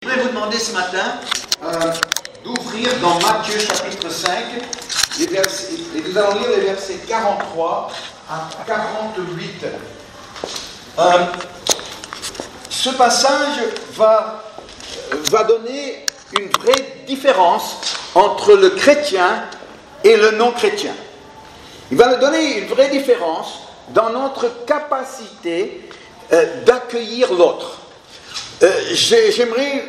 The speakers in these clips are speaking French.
Je voudrais vous demander ce matin d'ouvrir dans Matthieu chapitre 5, et nous allons lire les versets 43 à 48. Ce passage va donner une vraie différence entre le chrétien et le non-chrétien. Il va nous donner une vraie différence dans notre capacité d'accueillir l'autre. J'aimerais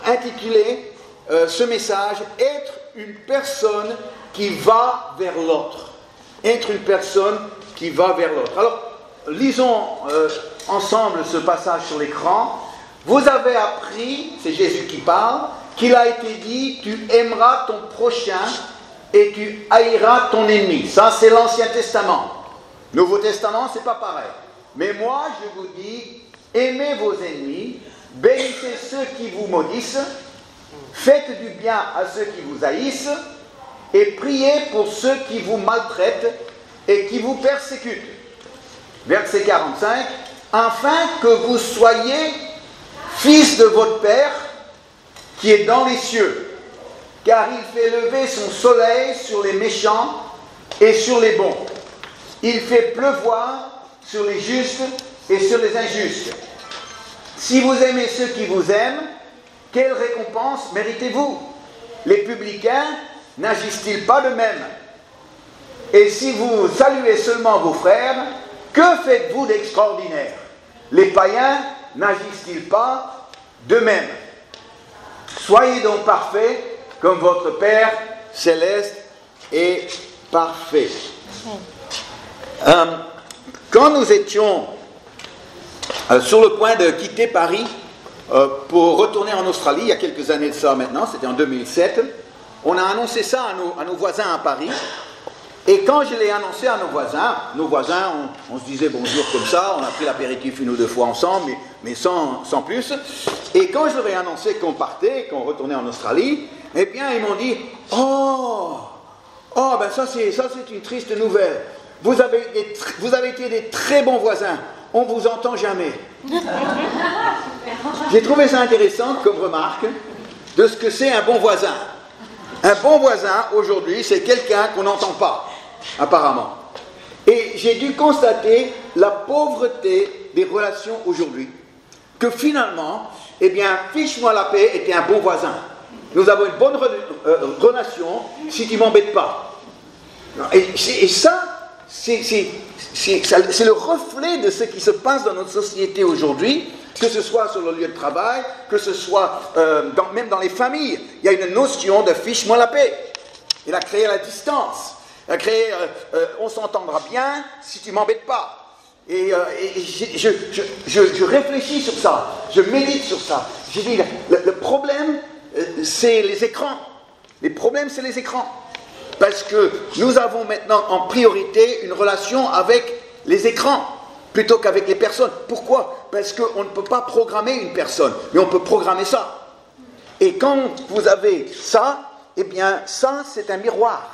intituler ce message « Être une personne qui va vers l'autre ». Être une personne qui va vers l'autre. Alors, lisons ensemble ce passage sur l'écran. Vous avez appris, c'est Jésus qui parle, qu'il a été dit « Tu aimeras ton prochain et tu haïras ton ennemi ». Ça, c'est l'Ancien Testament. Nouveau Testament, c'est pas pareil. Mais moi, je vous dis, aimez vos ennemis, bénissez ceux qui vous maudissent, faites du bien à ceux qui vous haïssent, et priez pour ceux qui vous maltraitent et qui vous persécutent. Verset 45, afin que vous soyez fils de votre Père qui est dans les cieux, car il fait lever son soleil sur les méchants et sur les bons. Il fait pleuvoir sur les justes et sur les injustes. Si vous aimez ceux qui vous aiment, quelle récompense méritez-vous? Les publicains n'agissent-ils pas de même? Et si vous saluez seulement vos frères, que faites-vous d'extraordinaire? Les païens n'agissent-ils pas de même? Soyez donc parfaits comme votre Père céleste est parfait. Quand nous étions sur le point de quitter Paris pour retourner en Australie, il y a quelques années de ça maintenant, c'était en 2007, on a annoncé ça à nos voisins à Paris. Et quand je l'ai annoncé à nos voisins, on se disait bonjour comme ça, on a pris l'apéritif une ou deux fois ensemble, mais sans plus. Et quand je leur ai annoncé qu'on partait, qu'on retournait en Australie, eh bien ils m'ont dit « Oh, ben ça c'est une triste nouvelle. Vous avez été des très bons voisins. On ne vous entend jamais. » J'ai trouvé ça intéressant comme remarque de ce que c'est un bon voisin. Un bon voisin, aujourd'hui, c'est quelqu'un qu'on n'entend pas, apparemment. Et j'ai dû constater la pauvreté des relations aujourd'hui. Que finalement, eh bien, fiche-moi la paix était un bon voisin. Nous avons une bonne relation si tu ne m'embêtes pas. Et ça, c'est le reflet de ce qui se passe dans notre société aujourd'hui, que ce soit sur le lieu de travail, que ce soit même dans les familles. Il y a une notion de fiche-moi la paix. Il a créé la distance. Il a créé on s'entendra bien si tu ne m'embêtes pas. Et je réfléchis sur ça, je médite sur ça. J'ai dit, le problème, c'est les écrans. Les problèmes, c'est les écrans. Parce que nous avons maintenant en priorité une relation avec les écrans plutôt qu'avec les personnes. Pourquoi? Parce qu'on ne peut pas programmer une personne, mais on peut programmer ça. Et quand vous avez ça, eh bien ça c'est un miroir.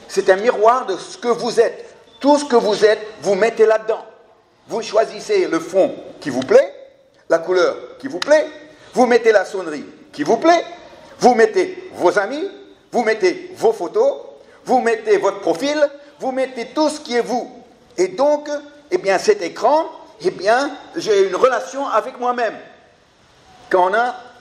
C'est un miroir de ce que vous êtes. Tout ce que vous êtes, vous mettez là-dedans. Vous choisissez le fond qui vous plaît, la couleur qui vous plaît, vous mettez la sonnerie qui vous plaît, vous mettez vos amis, vous mettez vos photos, vous mettez votre profil, vous mettez tout ce qui est vous. Et donc, eh bien, cet écran, eh bien, j'ai une relation avec moi-même. Quand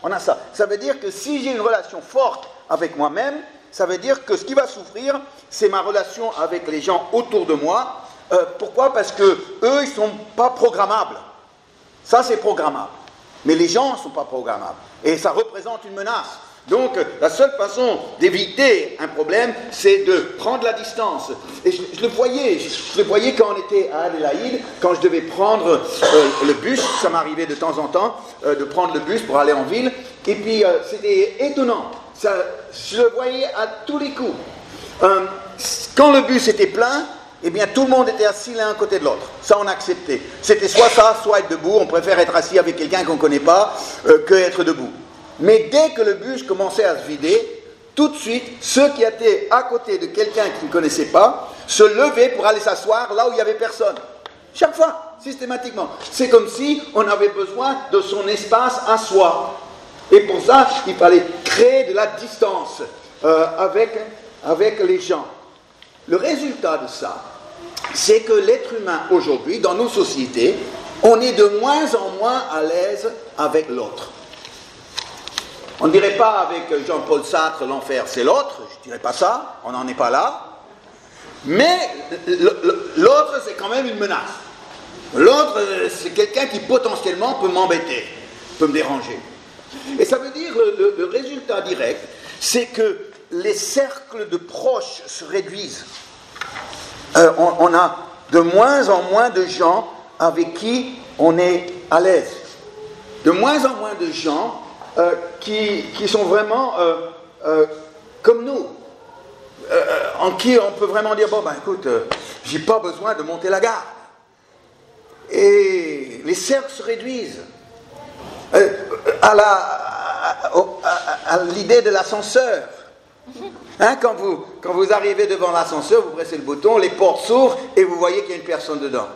on a ça. Ça veut dire que si j'ai une relation forte avec moi-même, ça veut dire que ce qui va souffrir, c'est ma relation avec les gens autour de moi. Pourquoi? Parce que eux, ils ne sont pas programmables. Ça, c'est programmable. Mais les gens ne sont pas programmables. Et ça représente une menace. Donc, la seule façon d'éviter un problème, c'est de prendre la distance. Et je le voyais quand on était à Adélaïde, quand je devais prendre le bus, ça m'arrivait de temps en temps de prendre le bus pour aller en ville, et puis c'était étonnant. Je le voyais à tous les coups. Quand le bus était plein, eh bien tout le monde était assis l'un à côté de l'autre. Ça, on acceptait. C'était soit ça, soit être debout. On préfère être assis avec quelqu'un qu'on ne connaît pas que être debout. Mais dès que le bus commençait à se vider, tout de suite, ceux qui étaient à côté de quelqu'un qu'ils ne connaissaient pas se levaient pour aller s'asseoir là où il n'y avait personne. Chaque fois, systématiquement. C'est comme si on avait besoin de son espace à soi. Et pour ça, il fallait créer de la distance avec les gens. Le résultat de ça, c'est que l'être humain aujourd'hui, dans nos sociétés, on est de moins en moins à l'aise avec l'autre. On ne dirait pas avec Jean-Paul Sartre, l'enfer c'est l'autre, je ne dirais pas ça, on n'en est pas là. Mais l'autre c'est quand même une menace. L'autre c'est quelqu'un qui potentiellement peut m'embêter, peut me déranger. Et ça veut dire, le résultat direct, c'est que les cercles de proches se réduisent. On a de moins en moins de gens avec qui on est à l'aise. De moins en moins de gens qui sont vraiment comme nous, en qui on peut vraiment dire, bon ben écoute, j'ai pas besoin de monter la garde. Et les cercles se réduisent. À l'idée de l'ascenseur. Hein, quand vous arrivez devant l'ascenseur, vous pressez le bouton, les portes s'ouvrent et vous voyez qu'il y a une personne dedans.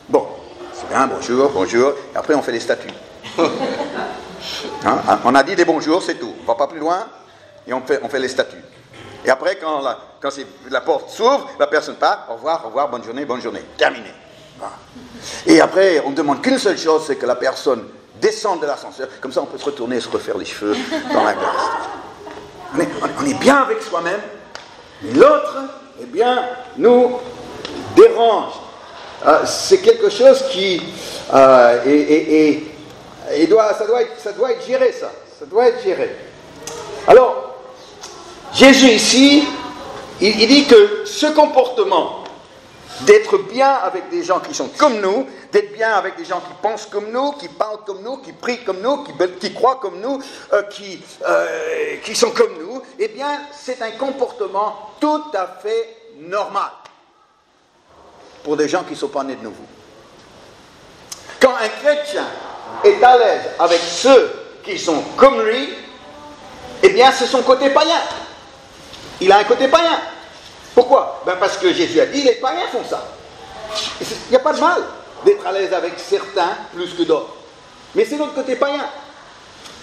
Bon, c'est bien, bonjour, bonjour, et après on fait les statuts. Hein, on a dit des bonjours, c'est tout. On ne va pas plus loin et on fait les statuts. Et après, quand la porte s'ouvre, la personne part, au revoir, bonne journée, terminé. Voilà. Et après, on ne demande qu'une seule chose, c'est que la personne descende de l'ascenseur, comme ça on peut se retourner et se refaire les cheveux dans la glace. On est bien avec soi-même, mais l'autre, eh bien, nous dérange. C'est quelque chose qui... ça doit être géré, ça. Ça doit être géré. Alors, Jésus ici, il dit que ce comportement d'être bien avec des gens qui sont comme nous, d'être bien avec des gens qui pensent comme nous, qui parlent comme nous, qui prient comme nous, qui croient comme nous, qui sont comme nous, eh bien, c'est un comportement tout à fait normal pour des gens qui ne sont pas nés de nouveau. Quand un chrétien est à l'aise avec ceux qui sont comme lui, eh bien, c'est son côté païen. Il a un côté païen. Pourquoi ? Parce que Jésus a dit, les païens font ça. Il n'y a pas de mal d'être à l'aise avec certains plus que d'autres. Mais c'est notre côté païen.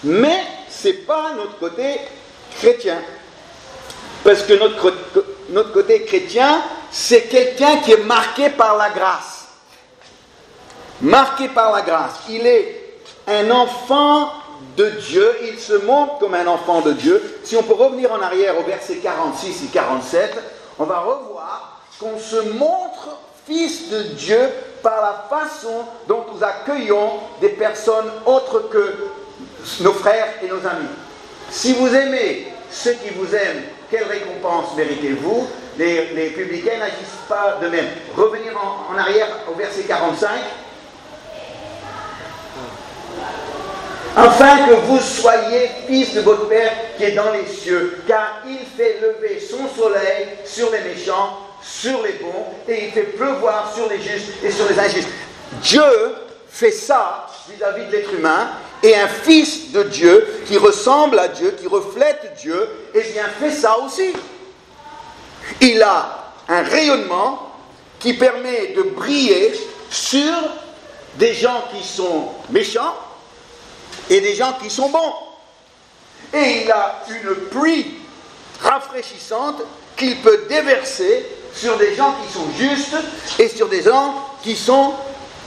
Mais ce n'est pas notre côté chrétien. Parce que notre côté chrétien, c'est quelqu'un qui est marqué par la grâce. Marqué par la grâce. Il est un enfant de Dieu, il se montre comme un enfant de Dieu. Si on peut revenir en arrière au verset 46 et 47, on va revoir qu'on se montre fils de Dieu par la façon dont nous accueillons des personnes autres que nos frères et nos amis. Si vous aimez ceux qui vous aiment, quelle récompense méritez-vous ? Les publicains n'agissent pas de même. Revenir en arrière au verset 45. Afin que vous soyez fils de votre Père qui est dans les cieux, car il fait lever son soleil sur les méchants, sur les bons, et il fait pleuvoir sur les justes et sur les injustes. Dieu fait ça vis-à-vis de l'être humain, et un fils de Dieu qui ressemble à Dieu, qui reflète Dieu, eh bien fait ça aussi. Il a un rayonnement qui permet de briller sur des gens qui sont méchants, et des gens qui sont bons. Et il a une pluie rafraîchissante qu'il peut déverser sur des gens qui sont justes et sur des gens qui sont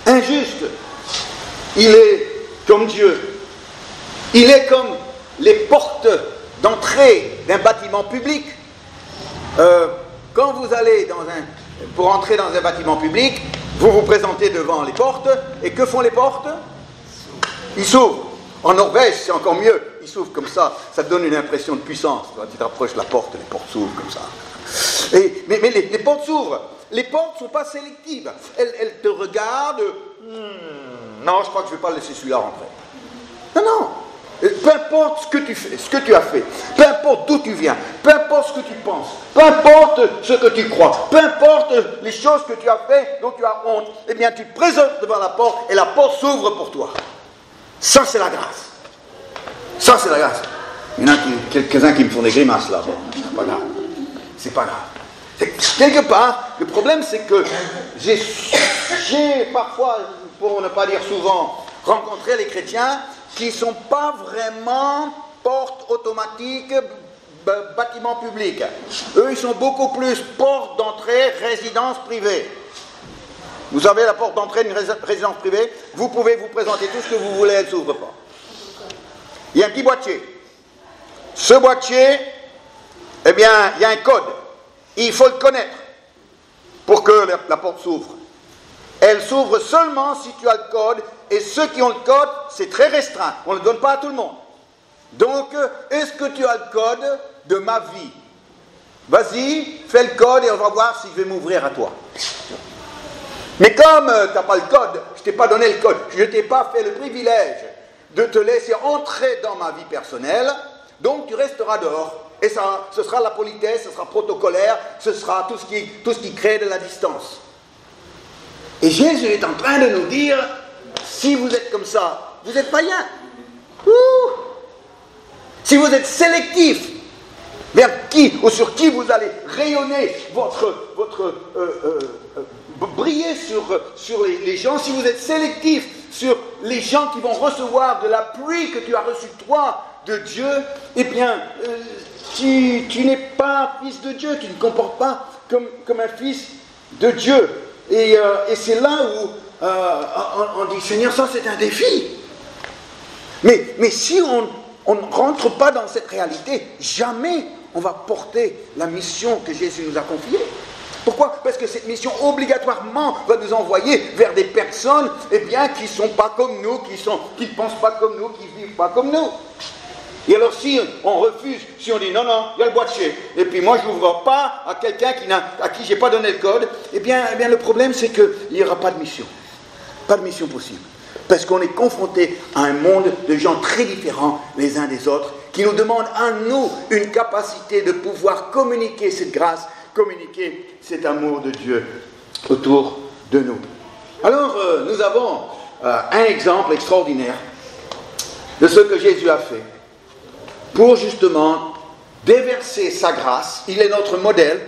injustes. Il est comme Dieu. Il est comme les portes d'entrée d'un bâtiment public. Quand vous allez pour entrer dans un bâtiment public, vous vous présentez devant les portes, et que font les portes ? Ils s'ouvrent. En Norvège, c'est encore mieux. Ils s'ouvrent comme ça. Ça te donne une impression de puissance. Tu t'approches de la porte, les portes s'ouvrent comme ça. Mais les portes s'ouvrent. Les portes ne sont pas sélectives. Elles te regardent. Non, je crois que je ne vais pas laisser celui-là rentrer. Non. Peu importe ce que tu fais, ce que tu as fait, peu importe d'où tu viens, peu importe ce que tu penses, peu importe ce que tu crois, peu importe les choses que tu as fait dont tu as honte, eh bien tu te présentes devant la porte et la porte s'ouvre pour toi. Ça, c'est la grâce. Ça, c'est la grâce. Il y en a quelques-uns qui me font des grimaces là. Bon, c'est pas grave. C'est pas grave. Quelque part, le problème, c'est que j'ai parfois, pour ne pas dire souvent, rencontré les chrétiens qui ne sont pas vraiment portes automatiques, bâtiments publics. Eux, ils sont beaucoup plus portes d'entrée, résidence privée. Vous savez, la porte d'entrée d'une résidence privée, vous pouvez vous présenter tout ce que vous voulez, elle ne s'ouvre pas. Il y a un petit boîtier. Ce boîtier, eh bien, il y a un code. Il faut le connaître pour que la porte s'ouvre. Elle s'ouvre seulement si tu as le code, et ceux qui ont le code, c'est très restreint. On ne le donne pas à tout le monde. Donc, est-ce que tu as le code de ma vie? Vas-y, fais le code et on va voir si je vais m'ouvrir à toi. Mais comme tu n'as pas le code, je ne t'ai pas donné le code, je ne t'ai pas fait le privilège de te laisser entrer dans ma vie personnelle, donc tu resteras dehors. Et ça, ce sera la politesse, ce sera protocolaire, ce sera tout ce qui crée de la distance. Et Jésus est en train de nous dire, si vous êtes comme ça, vous êtes païen. Si vous êtes sélectif, vers qui ou sur qui vous allez rayonner briller sur les gens, si vous êtes sélectif sur les gens qui vont recevoir de la pluie que tu as reçue toi de Dieu, eh bien, tu n'es pas fils de Dieu, tu ne te comportes pas comme un fils de Dieu. Et c'est là où on dit, Seigneur, ça c'est un défi. Mais si on ne rentre pas dans cette réalité, jamais on va porter la mission que Jésus nous a confiée. Pourquoi? Parce que cette mission, obligatoirement, va nous envoyer vers des personnes, eh bien, qui ne sont pas comme nous, qui ne pensent pas comme nous, qui ne vivent pas comme nous. Et alors, si on refuse, si on dit non, il y a le boîtier, et puis moi, je n'ouvre pas à quelqu'un à qui je n'ai pas donné le code, eh bien, le problème, c'est qu'il n'y aura pas de mission. Pas de mission possible. Parce qu'on est confronté à un monde de gens très différents les uns des autres, qui nous demandent à nous une capacité de pouvoir communiquer cette grâce, communiquer cet amour de Dieu autour de nous. Alors, nous avons un exemple extraordinaire de ce que Jésus a fait pour justement déverser sa grâce. Il est notre modèle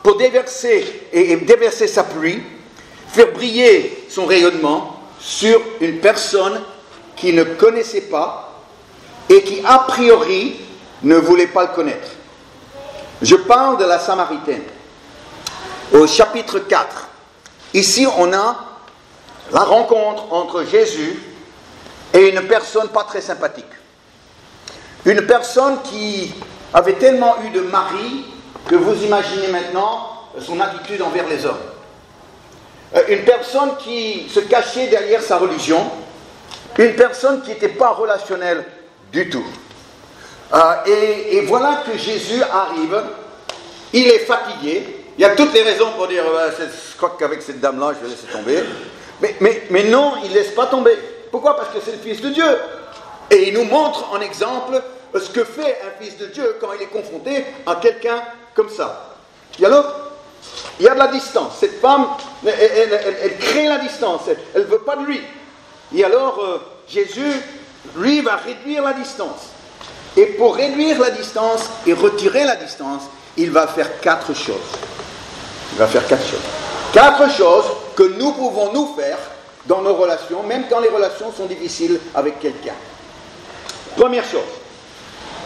pour déverser et déverser sa pluie, faire briller son rayonnement sur une personne qui ne connaissait pas et qui a priori ne voulait pas le connaître. Je parle de la Samaritaine. Au chapitre 4, ici on a la rencontre entre Jésus et une personne pas très sympathique. Une personne qui avait tellement eu de mari que vous imaginez maintenant son attitude envers les hommes. Une personne qui se cachait derrière sa religion, une personne qui n'était pas relationnelle du tout. Et voilà que Jésus arrive, il est fatigué, il y a toutes les raisons pour dire je crois qu'avec cette dame-là je vais laisser tomber, mais non, il ne laisse pas tomber. Pourquoi? Parce que c'est le Fils de Dieu. Et il nous montre en exemple ce que fait un Fils de Dieu quand il est confronté à quelqu'un comme ça. Et alors, il y a de la distance. Cette femme, elle crée la distance, elle ne veut pas de lui. Et alors, Jésus, lui, va réduire la distance. Et pour réduire la distance et retirer la distance, il va faire 4 choses. Il va faire 4 choses. 4 choses que nous pouvons nous faire dans nos relations, même quand les relations sont difficiles avec quelqu'un. Première chose,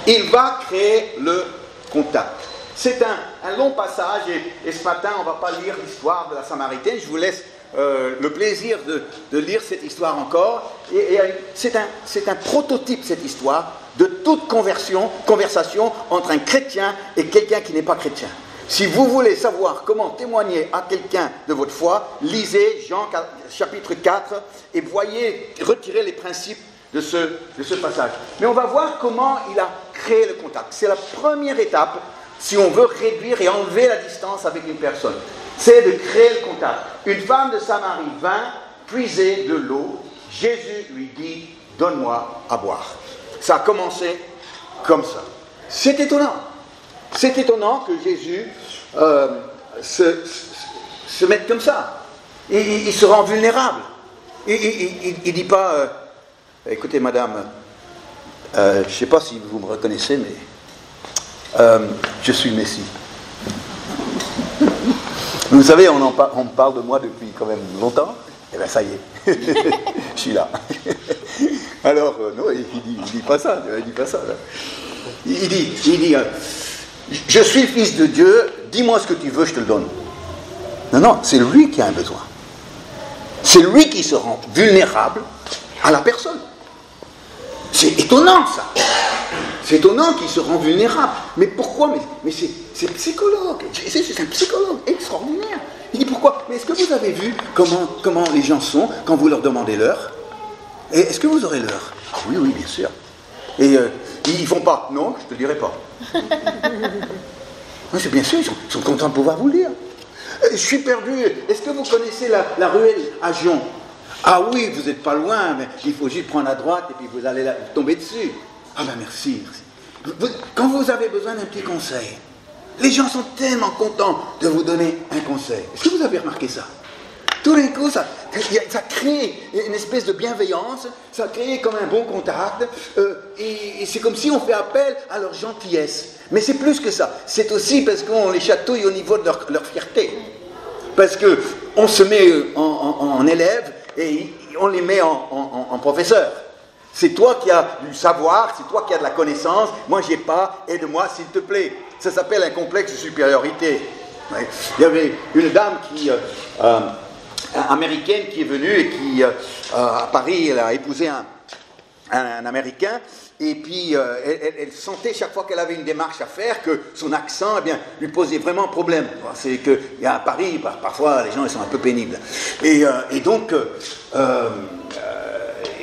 il va créer le contact. C'est un long passage et ce matin, on ne va pas lire l'histoire de la Samaritaine. Je vous laisse le plaisir de lire cette histoire encore. Et c'est un prototype, cette histoire, de toute conversation entre un chrétien et quelqu'un qui n'est pas chrétien. Si vous voulez savoir comment témoigner à quelqu'un de votre foi, lisez Jean chapitre 4 et voyez, retirez les principes de ce passage. Mais on va voir comment il a créé le contact. C'est la première étape si on veut réduire et enlever la distance avec une personne. C'est de créer le contact. Une femme de Samarie vint puiser de l'eau. Jésus lui dit, donne-moi à boire. Ça a commencé comme ça. C'est étonnant. C'est étonnant que Jésus se mette comme ça. Il se rend vulnérable. Il ne dit pas, écoutez madame, je ne sais pas si vous me reconnaissez, mais je suis le Messie. Vous savez, on me parle de moi depuis quand même longtemps. Eh bien ça y est, je suis là. Alors, non, il dit pas ça, il dit pas ça. Là. Il dit, je suis le fils de Dieu, dis-moi ce que tu veux, je te le donne. Non, non, c'est lui qui a un besoin. C'est lui qui se rend vulnérable à la personne. C'est étonnant, ça. C'est étonnant qu'il se rend vulnérable. Mais pourquoi? Mais c'est psychologue. C'est un psychologue extraordinaire. Il dit pourquoi? Mais est-ce que vous avez vu comment les gens sont quand vous leur demandez l'heure? Et est-ce que vous aurez l'heure? Oui, oui, bien sûr. Et ils font pas. Non, je te dirai pas. Oui, c'est bien sûr, ils sont contents de pouvoir vous le dire. Je suis perdu. Est-ce que vous connaissez la ruelle à Gion? Ah oui, vous n'êtes pas loin, mais il faut juste prendre à droite et puis vous allez tomber dessus. Ah ben merci. Quand vous avez besoin d'un petit conseil, les gens sont tellement contents de vous donner un conseil. Est-ce que vous avez remarqué ça? Tout d'un coup, ça crée une espèce de bienveillance, ça crée comme un bon contact, et c'est comme si on fait appel à leur gentillesse. Mais c'est plus que ça. C'est aussi parce qu'on les chatouille au niveau de leur fierté. Parce qu'on se met en élève et on les met en professeur. C'est toi qui as du savoir, c'est toi qui as de la connaissance, moi j'ai pas, aide-moi s'il te plaît. Ça s'appelle un complexe de supériorité. Ouais. Il y avait une dame américaine qui est venue et qui, à Paris, elle a épousé un Américain, et puis elle sentait chaque fois qu'elle avait une démarche à faire que son accent lui posait vraiment problème. C'est qu'à Paris, parfois les gens ils sont un peu pénibles. Et donc,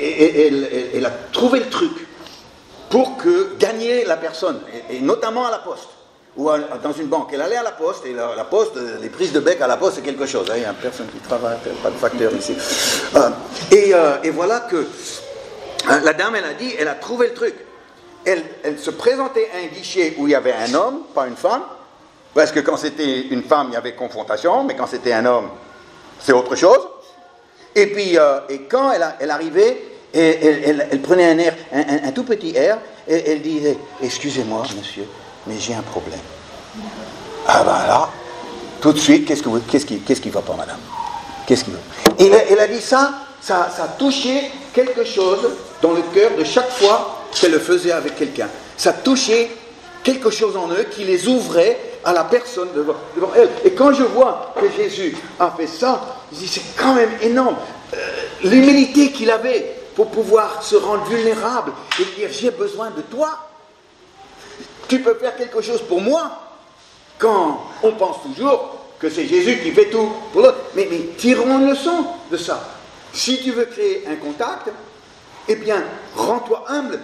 elle a trouvé le truc pour gagner la personne, et notamment à la poste. Ou dans une banque. Elle allait à la poste, et la poste, les prises de bec à la poste, c'est quelque chose. Il n'y a personne qui travaille, pas de facteur ici. Et voilà que la dame, elle a trouvé le truc. Elle se présentait à un guichet où il y avait un homme, pas une femme, parce que quand c'était une femme, il y avait confrontation, mais quand c'était un homme, c'est autre chose. Et puis, quand elle arrivait, elle prenait un air, un tout petit air, et elle disait, excusez-moi, monsieur, mais j'ai un problème. Ah ben là, tout de suite, qu'est-ce qui va pas, madame? Qu'est-ce qui va? Et elle a dit ça a touché quelque chose dans le cœur de chaque fois qu'elle le faisait avec quelqu'un. Ça touchait quelque chose en eux qui les ouvrait à la personne devant elle. Et quand je vois que Jésus a fait ça, je dis c'est quand même énorme. L'humilité qu'il avait pour pouvoir se rendre vulnérable et dire j'ai besoin de toi. Tu peux faire quelque chose pour moi, quand on pense toujours que c'est Jésus qui fait tout pour l'autre. Mais tirons une leçon de ça. Si tu veux créer un contact, eh bien, rends-toi humble.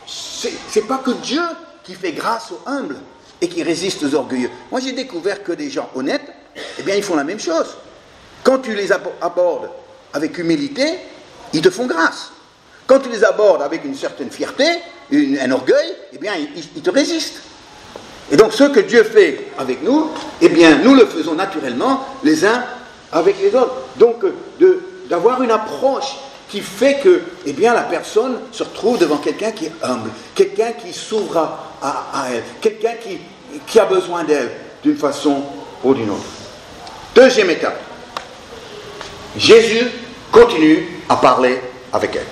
C'est pas que Dieu qui fait grâce aux humbles et qui résiste aux orgueilleux. Moi, j'ai découvert que des gens honnêtes, eh bien, ils font la même chose. Quand tu les abordes avec humilité, ils te font grâce. Quand tu les abordes avec une certaine fierté, un orgueil, eh bien, ils te résistent. Et donc, ce que Dieu fait avec nous, eh bien, nous le faisons naturellement les uns avec les autres. Donc, d'avoir une approche qui fait que, eh bien, la personne se retrouve devant quelqu'un qui est humble, quelqu'un qui s'ouvre à elle, quelqu'un qui a besoin d'elle d'une façon ou d'une autre. Deuxième étape. Jésus continue à parler avec elle.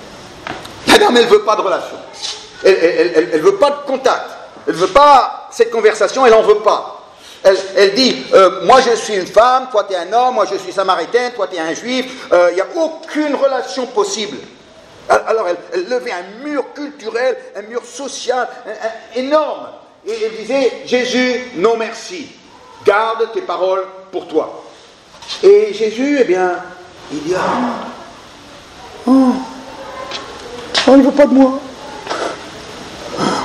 La dame, elle ne veut pas de relation. Elle ne veut pas de contact. Elle ne veut pas cette conversation, elle n'en veut pas. Elle dit, moi je suis une femme, toi tu es un homme, moi je suis samaritain, toi tu es un juif. Il n'y a aucune relation possible. Alors elle levait un mur culturel, un mur social énorme. Et elle disait, Jésus, non merci. Garde tes paroles pour toi. Et Jésus, eh bien, il dit, elle ne veut pas de moi.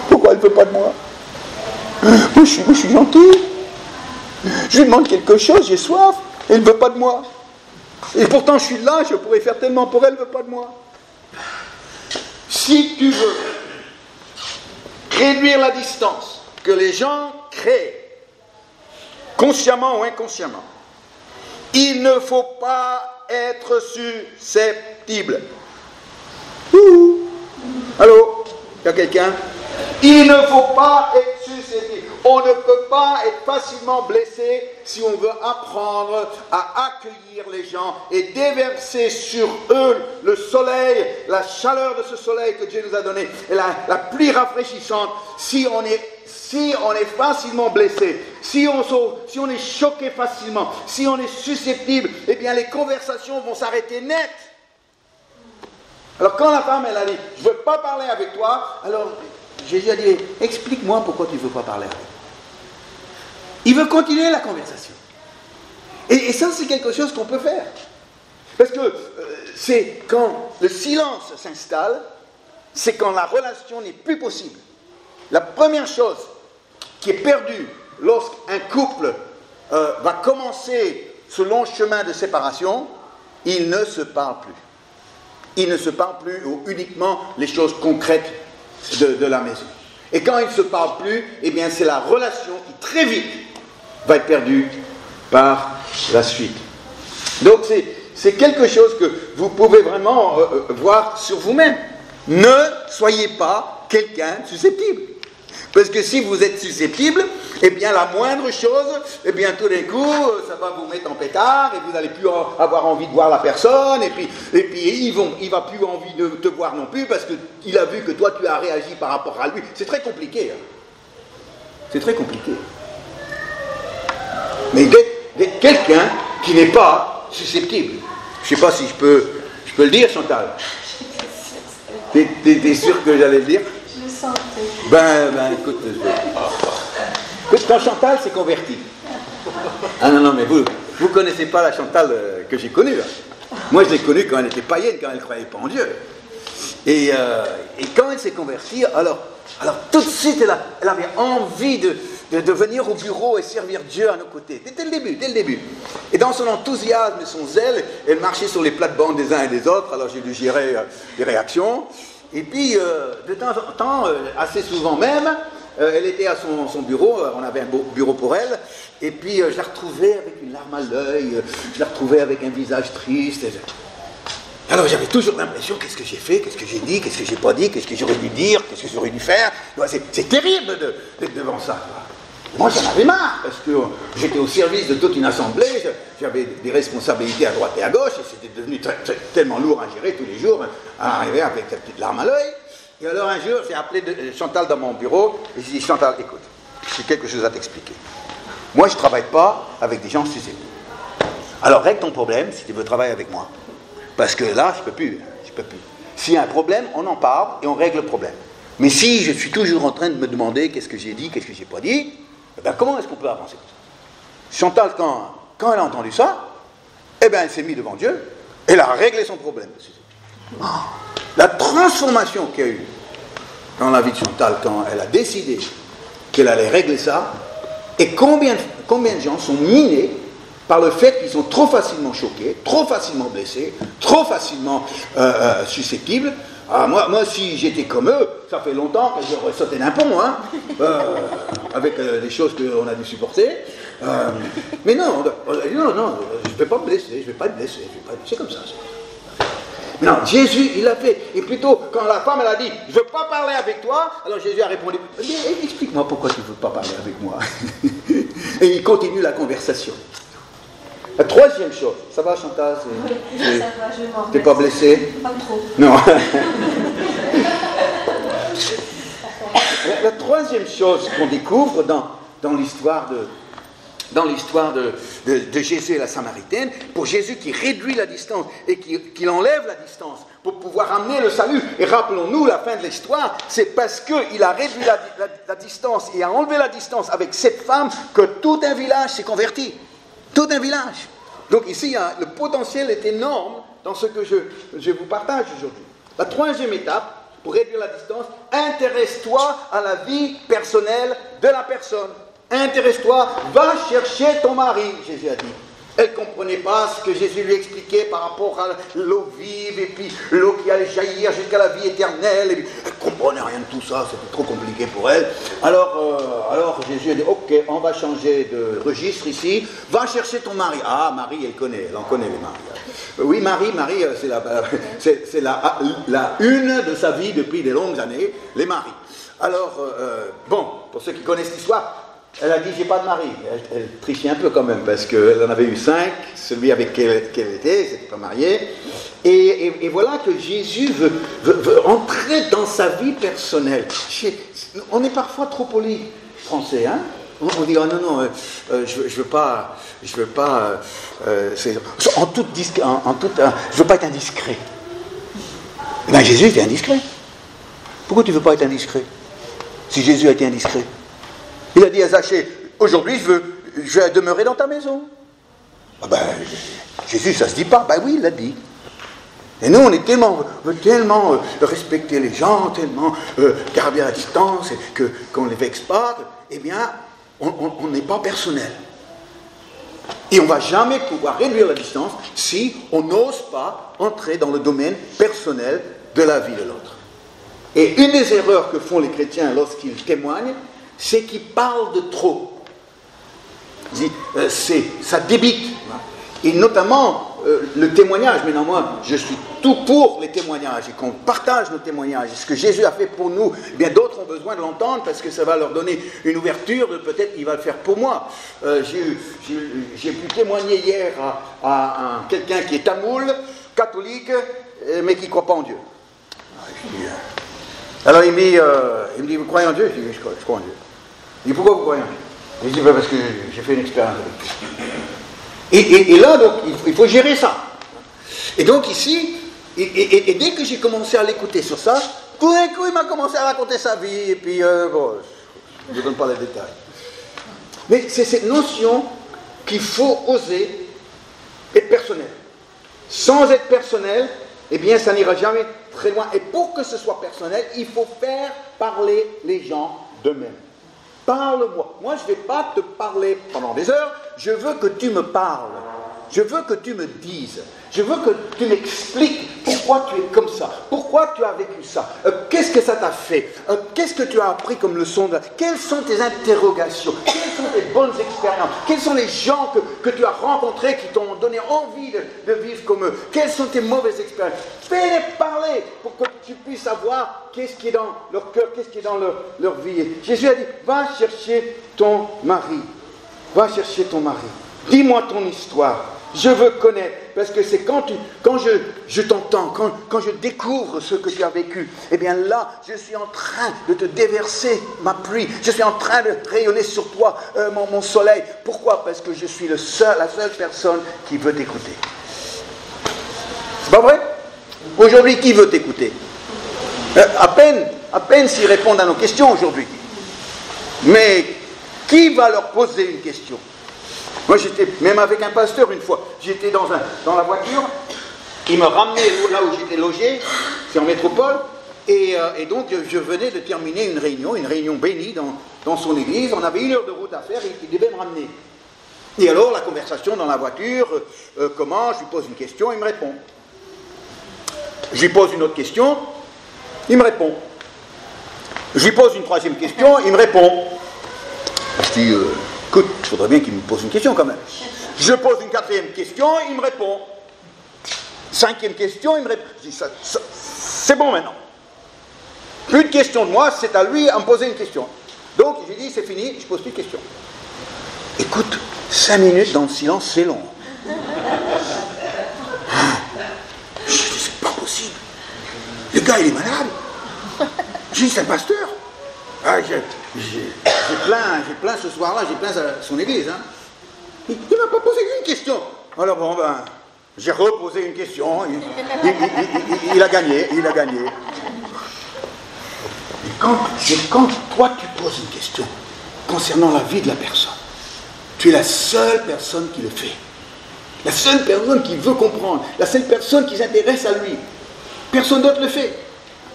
Pourquoi elle ne veut pas de moi? Moi je suis gentil. Je lui demande quelque chose, j'ai soif. Elle ne veut pas de moi. Et pourtant je suis là, je pourrais faire tellement pour elle, elle ne veut pas de moi. Si tu veux réduire la distance que les gens créent, consciemment ou inconsciemment, il ne faut pas être susceptible. Allô? Il y a quelqu'un? Il ne faut pas être susceptible. On ne peut pas être facilement blessé si on veut apprendre à accueillir les gens et déverser sur eux le soleil, la chaleur de ce soleil que Dieu nous a donné, et la pluie rafraîchissante. Si on est facilement blessé, si on est choqué facilement, si on est susceptible, eh bien les conversations vont s'arrêter net. Alors quand la femme, elle a dit, je ne veux pas parler avec toi, alors Jésus a dit, explique-moi pourquoi tu ne veux pas parler avec moi. Il veut continuer la conversation. Et ça, c'est quelque chose qu'on peut faire. Parce que c'est quand le silence s'installe, c'est quand la relation n'est plus possible. La première chose qui est perdue lorsqu'un couple va commencer ce long chemin de séparation, il ne se parle plus. Il ne se parle plus uniquement les choses concrètes de la maison. Et quand il ne se parle plus, eh bien c'est la relation qui très vite va être perdue par la suite. Donc c'est quelque chose que vous pouvez vraiment voir sur vous-même. Ne soyez pas quelqu'un de susceptible. Parce que si vous êtes susceptible, eh bien la moindre chose, eh bien tout d'un coup, ça va vous mettre en pétard et vous n'allez plus avoir envie de voir la personne et puis il va plus envie de te voir non plus parce qu'il a vu que toi tu as réagi par rapport à lui. C'est très compliqué. Hein. C'est très compliqué. Mais d'être quelqu'un qui n'est pas susceptible. Je ne sais pas si je peux le dire, Chantal. T'es sûr que j'allais le dire? Je le sentais. Ben, écoute, quand Chantal s'est convertie. Ah non, mais vous connaissez pas la Chantal que j'ai connue. Hein. Moi, je l'ai connue quand elle était païenne, quand elle ne croyait pas en Dieu. Et quand elle s'est convertie, alors tout de suite, elle avait envie de venir au bureau et servir Dieu à nos côtés. Dès le début. Et dans son enthousiasme et son zèle, elle marchait sur les plates-bandes des uns et des autres, alors j'ai dû gérer les réactions. Et puis, de temps en temps, assez souvent même, elle était à son bureau, on avait un beau bureau pour elle, et puis je la retrouvais avec une larme à l'œil, je la retrouvais avec un visage triste. Alors j'avais toujours l'impression, qu'est-ce que j'ai fait, qu'est-ce que j'ai dit, qu'est-ce que j'ai pas dit, qu'est-ce que j'aurais dû dire, qu'est-ce que j'aurais dû faire. C'est terrible d'être devant ça. Moi j'en avais marre, parce que j'étais au service de toute une assemblée, j'avais des responsabilités à droite et à gauche, et c'était devenu tellement lourd à gérer tous les jours, à arriver avec cette petite larme à l'œil. Et alors un jour, j'ai appelé Chantal dans mon bureau, et j'ai dit, Chantal, écoute, j'ai quelque chose à t'expliquer. Moi je ne travaille pas avec des gens susceptibles. Alors règle ton problème si tu veux travailler avec moi. Parce que là, je ne peux plus. S'il y a un problème, on en parle et on règle le problème. Mais si je suis toujours en train de me demander qu'est-ce que j'ai dit, qu'est-ce que j'ai pas dit, eh bien, comment est-ce qu'on peut avancer comme ça? Chantal, quand elle a entendu ça, eh bien, elle s'est mise devant Dieu, elle a réglé son problème. La transformation qu'il y a eu dans la vie de Chantal quand elle a décidé qu'elle allait régler ça, et combien de gens sont minés par le fait qu'ils sont trop facilement choqués, trop facilement blessés, trop facilement susceptibles. Ah, moi, si j'étais comme eux, ça fait longtemps que j'aurais sauté d'un pont, hein, avec les choses qu'on a dû supporter. Mais non, je ne vais pas me blesser, je ne vais pas être blessé, c'est comme ça. Mais non, Jésus, il l'a fait. Et plutôt, quand la femme, elle a dit, je ne veux pas parler avec toi, alors Jésus a répondu, explique-moi pourquoi tu ne veux pas parler avec moi. Et il continue la conversation. La troisième chose, ça va Chantal? Oui, ça va, je m'en T'es pas blessé? Pas trop. Non. La troisième chose qu'on découvre dans l'histoire de Jésus et la Samaritaine, pour Jésus qui réduit la distance et qui enlève la distance pour pouvoir amener le salut. Et rappelons-nous la fin de l'histoire, c'est parce qu'il a réduit la distance et a enlevé la distance avec cette femme que tout un village s'est converti. Tout un village. Donc ici, le potentiel est énorme dans ce que je vous partage aujourd'hui. La troisième étape, pour réduire la distance, intéresse-toi à la vie personnelle de la personne. Intéresse-toi, va chercher ton mari, Jésus a dit. Elle ne comprenait pas ce que Jésus lui expliquait par rapport à l'eau vive et puis l'eau qui allait jaillir jusqu'à la vie éternelle. Et puis, elle ne comprenait rien de tout ça, c'était trop compliqué pour elle. Alors Jésus a dit, ok, on va changer de registre ici, va chercher ton mari. Ah, Marie, elle en connaît les maris. Oui, Marie, c'est la une de sa vie depuis des longues années, les maris. Alors, bon, pour ceux qui connaissent l'histoire, elle a dit j'ai pas de mari. Elle trichait un peu quand même parce qu'elle en avait eu 5, celui avec qui elle était, elle s'était pas mariée. Et voilà que Jésus veut entrer dans sa vie personnelle. On est parfois trop poli, français, hein. On dit oh non, je veux pas, je veux pas être indiscret. Ben Jésus était indiscret. Pourquoi tu veux pas être indiscret? Si Jésus a été indiscret, il a dit à Zachée, aujourd'hui je vais demeurer dans ta maison. Ah ben, Jésus, ça se dit pas. Ben oui, il l'a dit. Et nous, on est veut tellement respecter les gens, tellement garder la distance, et qu'on ne les vexe pas, eh bien, on n'est pas personnel. Et on ne va jamais pouvoir réduire la distance si on n'ose pas entrer dans le domaine personnel de la vie de l'autre. Et une des erreurs que font les chrétiens lorsqu'ils témoignent, c'est qu'ils parlent de trop. Ça débite. Et notamment le témoignage. Maintenant, moi, je suis tout pour les témoignages et qu'on partage nos témoignages. Et ce que Jésus a fait pour nous, eh bien d'autres ont besoin de l'entendre parce que ça va leur donner une ouverture. Peut-être qu'il va le faire pour moi. J'ai pu témoigner hier à quelqu'un qui est tamoul, catholique, mais qui ne croit pas en Dieu. Alors il me dit, vous croyez en Dieu? Je dis, oui, je crois en Dieu. Il dit, pourquoi vous croyez en Dieu? Je dis, parce que j'ai fait une expérience avec lui. Et là, donc, il faut gérer ça. Et donc ici, et dès que j'ai commencé à l'écouter sur ça, tout d'un coup, il m'a commencé à raconter sa vie, et puis, bon, je ne donne pas les détails. Mais c'est cette notion qu'il faut oser être personnel. Sans être personnel, eh bien, ça n'ira jamais très loin. Et pour que ce soit personnel, il faut faire parler les gens d'eux-mêmes. Parle-moi. Moi, je ne vais pas te parler pendant des heures. Je veux que tu me parles. Je veux que tu me dises. Je veux que tu m'expliques pourquoi tu es comme ça. Pourquoi tu as vécu ça. Qu'est-ce que ça t'a fait. Qu'est-ce que tu as appris comme leçon. Quelles sont tes interrogations. Quelles sont tes bonnes expériences. Quels sont les gens que tu as rencontrés qui t'ont donné envie de vivre comme eux. Quelles sont tes mauvaises expériences. Fais-les parler pour que tu puisses savoir qu'est-ce qui est dans leur cœur, qu'est-ce qui est dans leur vie. Jésus a dit, va chercher ton mari. Va chercher ton mari. Dis-moi ton histoire. Je veux connaître. Parce que c'est quand je t'entends, quand je découvre ce que tu as vécu, eh bien là, je suis en train de te déverser ma pluie. Je suis en train de rayonner sur toi mon soleil. Pourquoi? Parce que je suis la seule personne qui veut t'écouter. C'est pas vrai? Aujourd'hui, qui veut t'écouter? À peine s'ils répondent à nos questions aujourd'hui. Mais qui va leur poser une question? Moi, j'étais même avec un pasteur une fois. J'étais dans la voiture. Il me ramenait là où j'étais logé. C'est en métropole. Et donc, je venais de terminer une réunion bénie dans son église. On avait 1 heure de route à faire et il devait me ramener. Et alors, la conversation dans la voiture commence. Je lui pose une question, il me répond. Je lui pose une autre question, il me répond. Je lui pose une 3e question, il me répond. Je dis, écoute, il faudrait bien qu'il me pose une question quand même. Je pose une 4e question, il me répond. 5e question, il me répond. Je dis, c'est bon maintenant. Plus de questions de moi, c'est à lui à me poser une question. Donc, j'ai dit, c'est fini, je pose plus de questions. Écoute, 5 minutes dans le silence, c'est long. Je dis, c'est pas possible. Le gars, il est malade. J'ai dit, c'est un pasteur. Ah, j'ai plein ce soir-là, j'ai plein à son église. Hein. Il ne m'a pas posé une question. Alors bon, j'ai reposé une question. Il a gagné. Et quand toi, tu poses une question concernant la vie de la personne, tu es la seule personne qui le fait. La seule personne qui veut comprendre. La seule personne qui s'intéresse à lui. Personne d'autre le fait.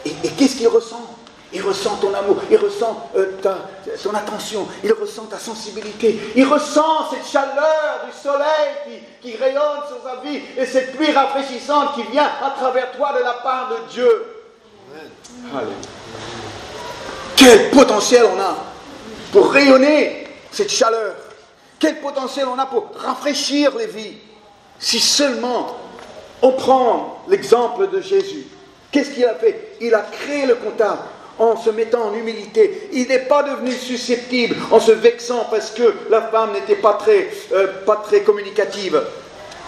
Et qu'est-ce qu'il ressent? Il ressent ton amour, il ressent ton attention, il ressent ta sensibilité, il ressent cette chaleur du soleil qui rayonne sur sa vie et cette pluie rafraîchissante qui vient à travers toi de la part de Dieu. Amen. Quel potentiel on a pour rayonner cette chaleur. Quel potentiel on a pour rafraîchir les vies. Si seulement on prend l'exemple de Jésus. Qu'est-ce qu'il a fait? Il a créé le contact en se mettant en humilité. Il n'est pas devenu susceptible en se vexant parce que la femme n'était pas très communicative.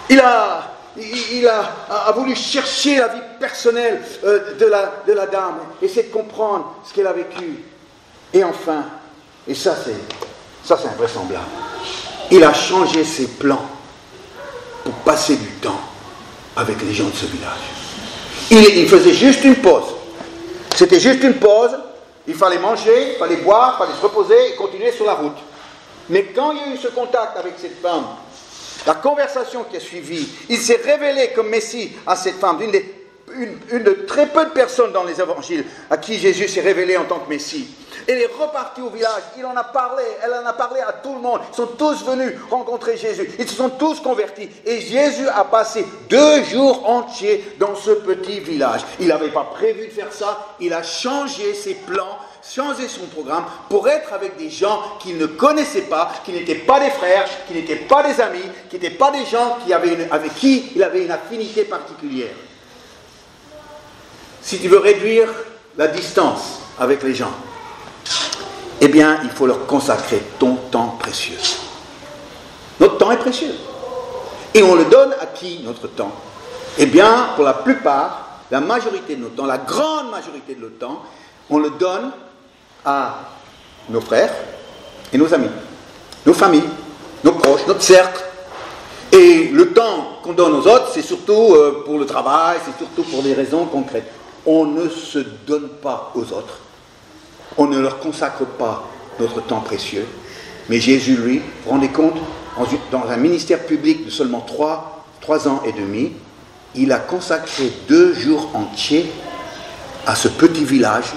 Il a voulu chercher la vie personnelle de la dame, essayer de comprendre ce qu'elle a vécu. Et enfin, et ça c'est invraisemblable, il a changé ses plans pour passer du temps avec les gens de ce village. Il faisait juste une pause. C'était juste une pause. Il fallait manger, il fallait boire, il fallait se reposer et continuer sur la route. Mais quand il y a eu ce contact avec cette femme, la conversation qui a suivi, il s'est révélé comme Messie à cette femme, une de très peu de personnes dans les évangiles à qui Jésus s'est révélé en tant que Messie. Elle est repartie au village, elle en a parlé à tout le monde. Ils sont tous venus rencontrer Jésus, ils se sont tous convertis. Et Jésus a passé 2 jours entiers dans ce petit village. Il n'avait pas prévu de faire ça, il a changé ses plans, changé son programme pour être avec des gens qu'il ne connaissait pas, qui n'étaient pas des frères, qui n'étaient pas des amis, qui n'étaient pas des gens avec qui il avait une affinité particulière. Si tu veux réduire la distance avec les gens, eh bien, il faut leur consacrer ton temps précieux. Notre temps est précieux. Et on le donne à qui, notre temps? Eh bien, pour la plupart, la majorité de notre temps, la grande majorité de notre temps, on le donne à nos frères et nos amis, nos familles, nos proches, notre cercle. Et le temps qu'on donne aux autres, c'est surtout pour le travail, c'est surtout pour des raisons concrètes. On ne se donne pas aux autres. On ne leur consacre pas notre temps précieux. Mais Jésus, lui, vous vous rendez compte, dans un ministère public de seulement 3 ans et demi, il a consacré 2 jours entiers à ce petit village,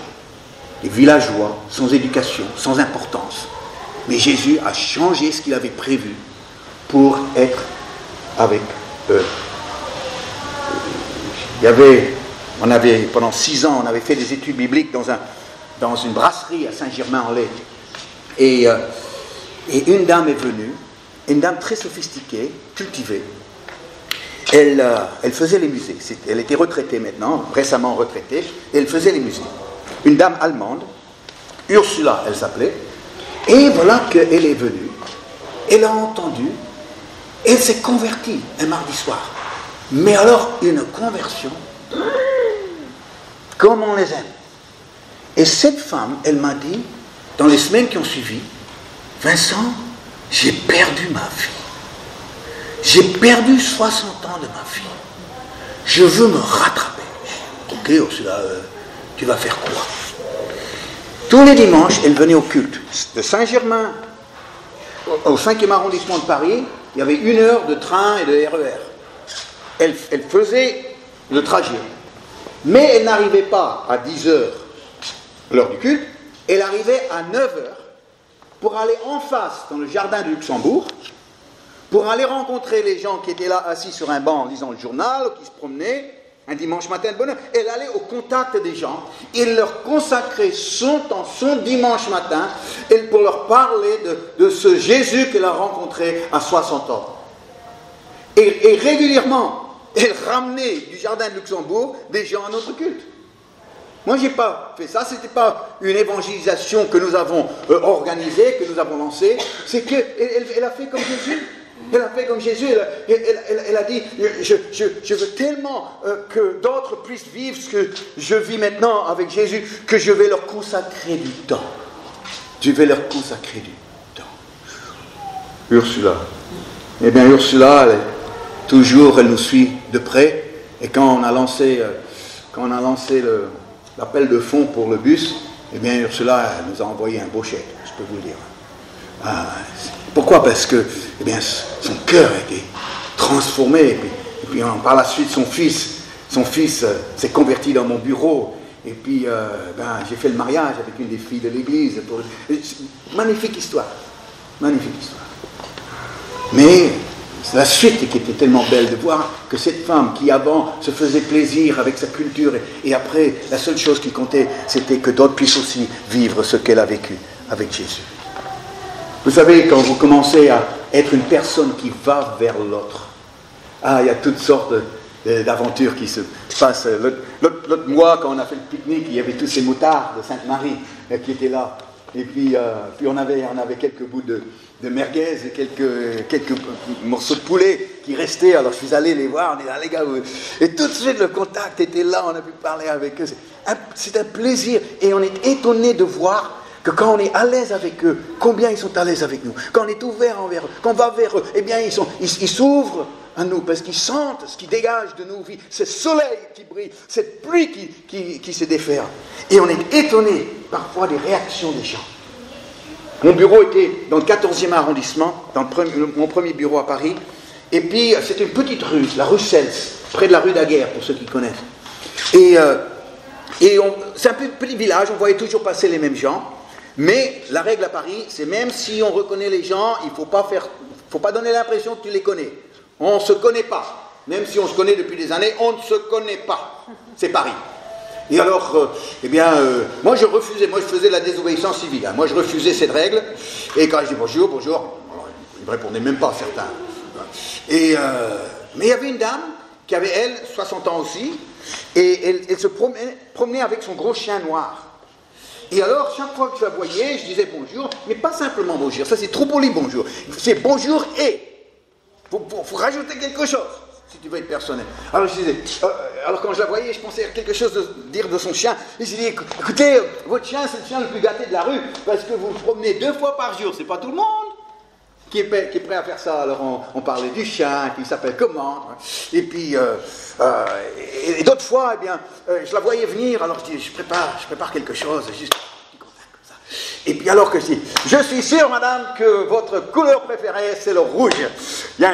les villageois, sans éducation, sans importance. Mais Jésus a changé ce qu'il avait prévu pour être avec eux. Pendant 6 ans, on avait fait des études bibliques dans une brasserie à Saint-Germain-en-Laye. Et une dame est venue, une dame très sophistiquée, cultivée. Elle faisait les musées. Elle était retraitée maintenant, récemment retraitée, et elle faisait les musées. Une dame allemande, Ursula, elle s'appelait. Et voilà qu'elle est venue, elle a entendu, elle s'est convertie un mardi soir. Mais alors, une conversion, comme on les aime. Et cette femme, elle m'a dit, dans les semaines qui ont suivi, Vincent, j'ai perdu ma vie. J'ai perdu 60 ans de ma vie. Je veux me rattraper. Ok, Ursula, tu vas faire quoi? Tous les dimanches, elle venait au culte. De Saint-Germain au 5e arrondissement de Paris, il y avait 1 heure de train et de RER. Elle faisait le trajet. Mais elle n'arrivait pas à 10h, l'heure du culte, elle arrivait à 9h pour aller en face dans le jardin du Luxembourg, pour aller rencontrer les gens qui étaient là assis sur un banc en lisant le journal, ou qui se promenaient, un dimanche matin de bonne heure. Elle allait au contact des gens, elle leur consacrait son temps, son dimanche matin, pour leur parler de ce Jésus qu'elle a rencontré à 60 ans. Et régulièrement, elle ramenait du jardin de Luxembourg des gens à notre culte. Moi, je n'ai pas fait ça, ce n'était pas une évangélisation que nous avons organisée, que nous avons lancée, c'est qu'elle a fait comme Jésus. Elle a fait comme Jésus, elle a dit, je veux tellement que d'autres puissent vivre ce que je vis maintenant avec Jésus, que je vais leur consacrer du temps. Je vais leur consacrer du temps. Ursula. Eh bien, Ursula, elle nous suit de près, et quand on a lancé l'appel de fonds pour le bus, eh bien, Ursula nous a envoyé un beau chèque, je peux vous le dire. Pourquoi? Parce que son cœur a été transformé. Et puis par la suite, son fils s'est converti dans mon bureau. Et puis, j'ai fait le mariage avec une des filles de l'église. Magnifique histoire. Magnifique histoire. Mais c'est la suite qui était tellement belle de voir que cette femme qui avant se faisait plaisir avec sa culture et après, la seule chose qui comptait, c'était que d'autres puissent aussi vivre ce qu'elle a vécu avec Jésus. Vous savez, quand vous commencez à être une personne qui va vers l'autre, il y a toutes sortes d'aventures qui se passent. L'autre mois, quand on a fait le pique-nique, il y avait tous ces motards de Sainte-Marie qui étaient là. Et puis on avait quelques bouts de merguez et quelques morceaux de poulet qui restaient. Alors je suis allé les voir, on dit, ah, les gars, et tout de suite le contact était là, on a pu parler avec eux. C'est un plaisir. Et on est étonné de voir que quand on est à l'aise avec eux, combien ils sont à l'aise avec nous. Quand on est ouvert envers eux, quand on va vers eux, eh bien ils s'ouvrent à nous parce qu'ils sentent ce qui dégage de nos vies, ce soleil qui brille, cette pluie qui se déferle. Et on est étonné parfois des réactions des gens. Mon bureau était dans le 14e arrondissement, dans mon premier bureau à Paris, et puis c'était une petite rue, la rue Cels, près de la rue Daguerre, pour ceux qui connaissent. Et c'est un petit village, on voyait toujours passer les mêmes gens. Mais la règle à Paris, c'est même si on reconnaît les gens, il ne faut pas donner l'impression que tu les connais. On ne se connaît pas. Même si on se connaît depuis des années, on ne se connaît pas. C'est Paris. Et alors, moi je refusais, je faisais la désobéissance civile. Moi je refusais cette règle. Et quand je dis bonjour, ils ne me répondaient même pas certains. Mais il y avait une dame qui avait, elle, 60 ans aussi, et elle se promenait avec son gros chien noir. Et alors, chaque fois que je la voyais, je disais bonjour, mais pas simplement bonjour, ça c'est trop poli bonjour. C'est bonjour et. Faut rajouter quelque chose, si tu veux être personnel. Alors je disais, alors quand je la voyais, je pensais à quelque chose de dire de son chien. Et je dis, écoutez, votre chien c'est le chien le plus gâté de la rue, parce que vous le promenez 2 fois par jour, c'est pas tout le monde qui est prêt à faire ça. Alors on parlait du chien, puis il s'appelle comment. Et puis, et d'autres fois, je la voyais venir, alors je dis, je prépare quelque chose, juste un petit contact comme ça. Et puis alors que je suis sûr, madame, que votre couleur préférée, c'est le rouge. Il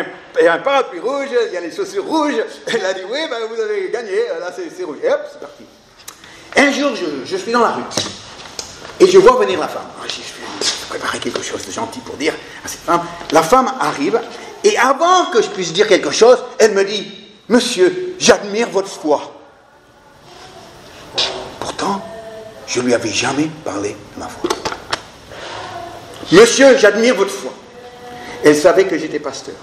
y a un parapluie rouge, il y a les chaussures rouges. Elle a dit, oui, vous avez gagné, là c'est rouge. Et hop, c'est parti. Un jour, je suis dans la rue, et je vois venir la femme. Alors, je préparais quelque chose de gentil pour dire à cette femme. La femme arrive, et avant que je puisse dire quelque chose, elle me dit, monsieur, j'admire votre foi. Pourtant, je ne lui avais jamais parlé de ma foi. Monsieur, j'admire votre foi. Elle savait que j'étais pasteur.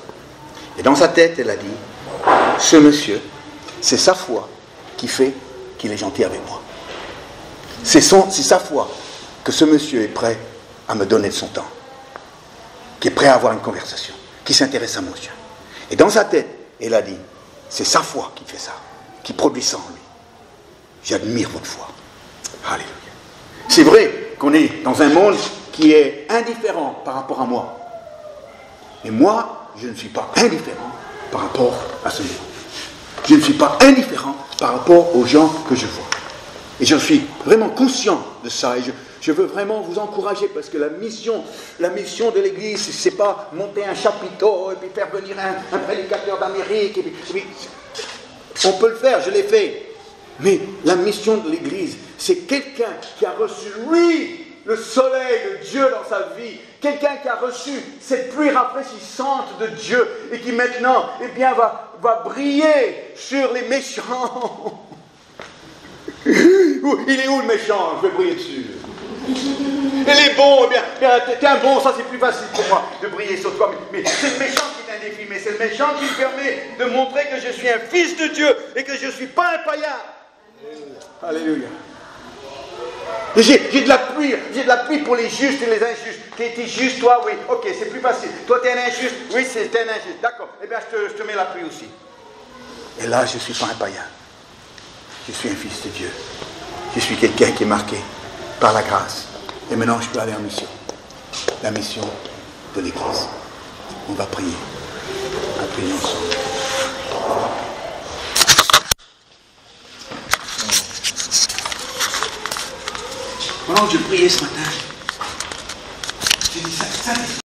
Et dans sa tête, elle a dit, ce monsieur, c'est sa foi qui fait qu'il est gentil avec moi. C'est sa foi que ce monsieur est prêt à me donner de son temps, qui est prêt à avoir une conversation, qui s'intéresse à mon chien. Et dans sa tête, elle a dit, c'est sa foi qui fait ça, qui produit ça en lui. J'admire votre foi. Alléluia. C'est vrai qu'on est dans un monde qui est indifférent par rapport à moi. Mais moi, je ne suis pas indifférent par rapport à ce monde. Je ne suis pas indifférent par rapport aux gens que je vois. Et je suis vraiment conscient de ça. Et je veux vraiment vous encourager parce que la mission de l'Église, c'est pas monter un chapiteau et puis faire venir un prédicateur d'Amérique. On peut le faire, je l'ai fait. Mais la mission de l'Église, c'est quelqu'un qui a reçu, lui, le soleil de Dieu dans sa vie. Quelqu'un qui a reçu cette pluie rafraîchissante de Dieu et qui maintenant, va briller sur les méchants. Il est où le méchant? Je vais briller dessus. Et les bons, t'es un bon, ça c'est plus facile pour moi de briller sur toi. Mais c'est le méchant qui est un défi, mais c'est le méchant qui me permet de montrer que je suis un fils de Dieu et que je ne suis pas un païen. Alléluia. J'ai de la pluie pour les justes et les injustes. T'es juste, toi, oui, ok, c'est plus facile. Toi, t'es un injuste, oui, t'es un injuste, d'accord. Eh bien, je te mets la pluie aussi. Et là, je ne suis pas un païen. Je suis un fils de Dieu. Je suis quelqu'un qui est marqué par la grâce. Et maintenant, je peux aller en mission. La mission de l'Église. On va prier. On va prier ensemble. Pendant que je priais ce matin, j'ai dit ça